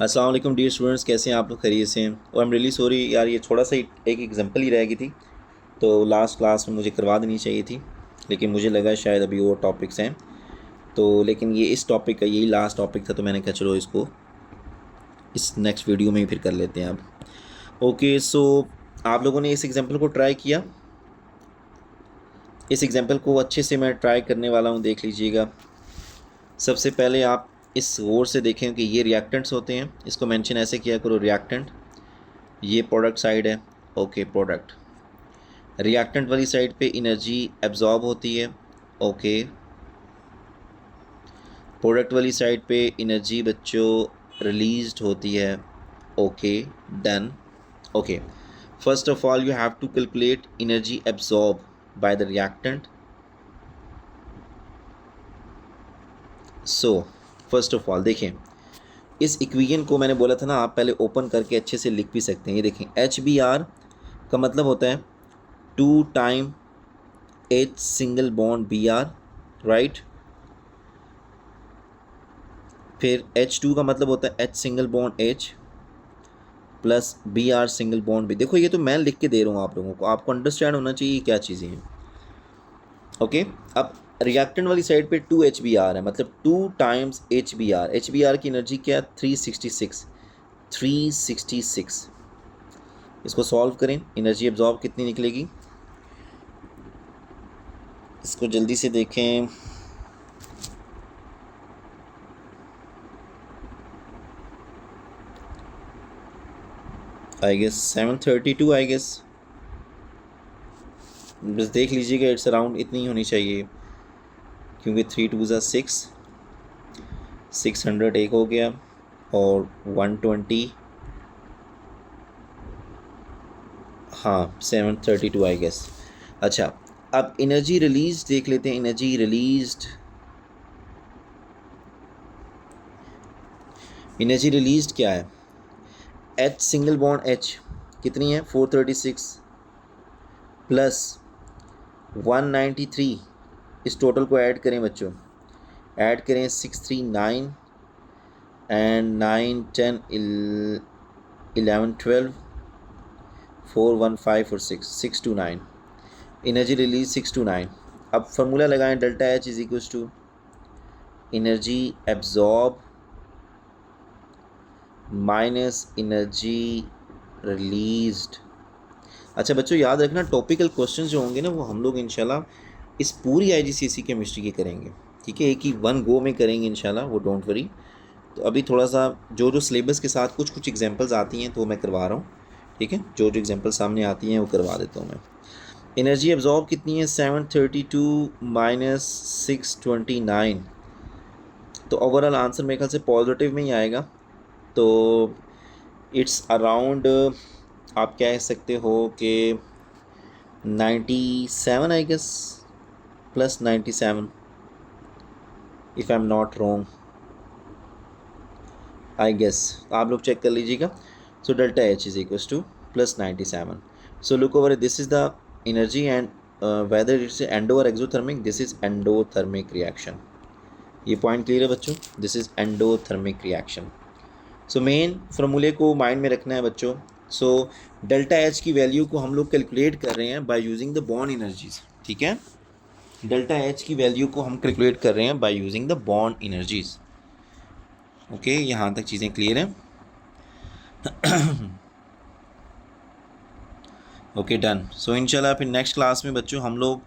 अस्सलाम वालेकुम dear students, कैसे हैं आप लोग? खैरियत से हैं? और आई एम रियली सॉरी यार, ये थोड़ा सा एक एग्जांपल ही रह गई थी, तो लास्ट क्लास में मुझे करवा देनी चाहिए थी, लेकिन मुझे लगा शायद अभी और टॉपिक्स हैं, तो लेकिन ये इस टॉपिक का यही लास्ट टॉपिक था, तो मैंने कहा चलो इसको इस नेक्स्ट वीडियो में ही फिर कर लेते हैं अब। ओके, सो आप लोगों ने इस एग्जाम्पल को ट्राई किया? इस एग्जाम्पल को अच्छे से मैं ट्राई करने वाला हूँ, देख लीजिएगा। सबसे पहले आप इस गौर से देखें कि ये रिएक्टेंट्स होते हैं, इसको मेंशन ऐसे किया करो, रिएक्टेंट। ये प्रोडक्ट साइड है, ओके प्रोडक्ट। रिएक्टेंट वाली साइड पे एनर्जी एब्जॉर्ब होती है, ओके। प्रोडक्ट वाली साइड पे एनर्जी बच्चों रिलीज्ड होती है, okay done. Okay, first of all you have to calculate energy absorb by the reactant. So first of all देखें, इस इक्वेशन को मैंने बोला था ना, आप पहले ओपन करके अच्छे से लिख भी सकते हैं। ये देखें, एच बी आर का मतलब होता है 2 time H single bond B R, right. फिर H2 का मतलब होता है H single bond H plus B R single bond B. देखो ये तो मैं लिख के दे रहा हूँ आप लोगों को, आपको अंडरस्टैंड होना चाहिए क्या चीज़ें हैं, ओके। अब रिएक्टेंट वाली साइड पे 2 HBr है, मतलब 2 टाइम्स HBr। HBr की एनर्जी क्या है? 366। इसको सॉल्व करें, एनर्जी एब्जॉर्ब कितनी निकलेगी, इसको जल्दी से देखें। आई गेस 732, आई गेस, बस देख लीजिएगा, इट्स अराउंड इतनी होनी चाहिए, क्योंकि 3 2 ज़ा 600 एक हो गया, और 120, हाँ 732 आई गेस। अच्छा, अब एनर्जी रिलीज देख लेते हैं। एनर्जी रिलीज्ड क्या है? एच सिंगल बॉन्ड एच कितनी है? 436 प्लस 193। इस टोटल को ऐड करें बच्चों, ऐड करें 639 एंड 9 10 11 12 4 1 5 और 629। Energy release 629। अब फार्मूला लगाएं, delta H is equal to energy absorb minus energy released. अच्छा बच्चों, याद रखना, टॉपिकल क्वेश्चंस जो होंगे ना, वो हम लोग इंशाल्लाह इस पूरी IGCSE केमिस्ट्री की करेंगे, ठीक है, एक ही वन गो में करेंगे इंशाल्लाह, वो डोंट वरी। तो अभी थोड़ा सा जो सिलेबस के साथ कुछ एग्जांपल्स आती हैं तो मैं करवा रहा हूँ, ठीक है, जो एग्जांपल सामने आती हैं वो करवा देता हूँ मैं। एनर्जी एब्जॉर्ब कितनी है? 732 माइनस 629, तो ओवरऑल आंसर मेरे ख्याल से पॉजिटिव में ही आएगा, तो इट्स अराउंड आप कह सकते हो कि 97 I guess, plus 97 if I am not wrong, I guess. आप लोग चेक कर लीजिएगा। So delta H is equal to plus 97। So look over, this is the energy and whether it's endo और exothermic, this is endothermic reaction. ये point clear है बच्चों, this is endothermic reaction. So main फार्मूले को mind में रखना है बच्चों। सो डेल्टा एच की वैल्यू को हम लोग कैलकुलेट कर रहे हैं by using the bond energies, ठीक है। डेल्टा एच की वैल्यू को हम कैलकुलेट कर रहे हैं by using the bond energies, okay. यहाँ तक चीज़ें क्लियर हैं? Okay done. सो इंशाल्लाह फिर नेक्स्ट क्लास में बच्चों हम लोग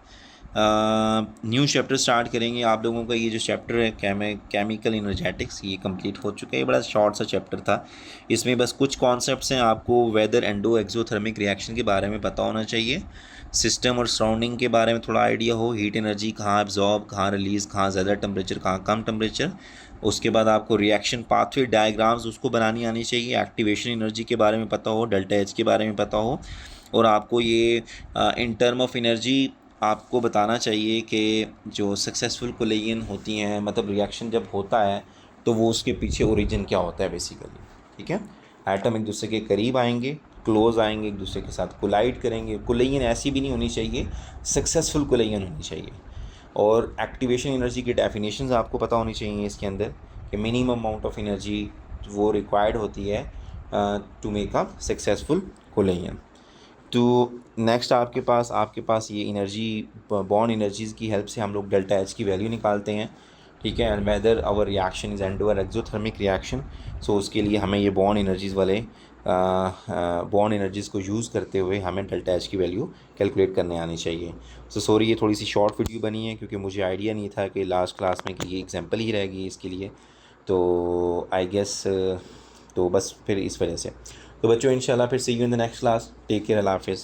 न्यू चैप्टर स्टार्ट करेंगे। आप लोगों का ये जो चैप्टर है केमिकल एनर्जेटिक्स, ये कंप्लीट हो चुका है। ये बड़ा शॉर्ट सा चैप्टर था, इसमें बस कुछ कॉन्सेप्ट्स हैं, आपको वेदर एंडो एक्सोथर्मिक रिएक्शन के बारे में पता होना चाहिए, सिस्टम और सराउंडिंग के बारे में थोड़ा आइडिया हो, हीट एनर्जी कहाँ एब्जॉर्ब, कहाँ रिलीज़, कहाँ ज़्यादा टेम्परेचर, कहाँ कम टेम्परेचर। उसके बाद आपको रिएक्शन पाथवे डायग्राम्स उसको बनानी आनी चाहिए, एक्टिवेशन एनर्जी के बारे में पता हो, डेल्टा एच के बारे में पता हो, और आपको ये इन टर्म ऑफ एनर्जी आपको बताना चाहिए कि जो सक्सेसफुल कोलिजन होती हैं, मतलब रिएक्शन जब होता है तो वो उसके पीछे ओरिजिन क्या होता है बेसिकली, ठीक है। एटम एक दूसरे के करीब आएंगे, क्लोज आएंगे, एक दूसरे के साथ कोलाइड करेंगे। कोलिजन ऐसी भी नहीं होनी चाहिए, सक्सेसफुल कोलिजन होनी चाहिए। और एक्टिवेशन एनर्जी की डेफिनेशंस आपको पता होनी चाहिए इसके अंदर, कि मिनिमम अमाउंट ऑफ एनर्जी वो रिक्वायर्ड होती है to make a successful collision. तो नेक्स्ट आपके पास ये एनर्जी बॉन्ड एनर्जीज़ की हेल्प से हम लोग डेल्टा एच की वैल्यू निकालते हैं, ठीक है। And whether our reaction is endo or exothermic reaction, so उसके लिए हमें ये बॉन्ड एनर्जीज़ वाले बॉन्ड एनर्जीज़ को यूज़ करते हुए हमें डेल्टा एच की वैल्यू कैलकुलेट करने आनी चाहिए। सो सॉरी ये थोड़ी सी शॉर्ट वीडियो बनी है क्योंकि मुझे आइडिया नहीं था कि लास्ट क्लास में कि ये एग्जांपल ही रहेगी इसके लिए, तो आई गेस तो बस फिर इस वजह से। तो बच्चों इंशाल्लाह फिर see you in the next class, take care, अल्लाह हाफिज़।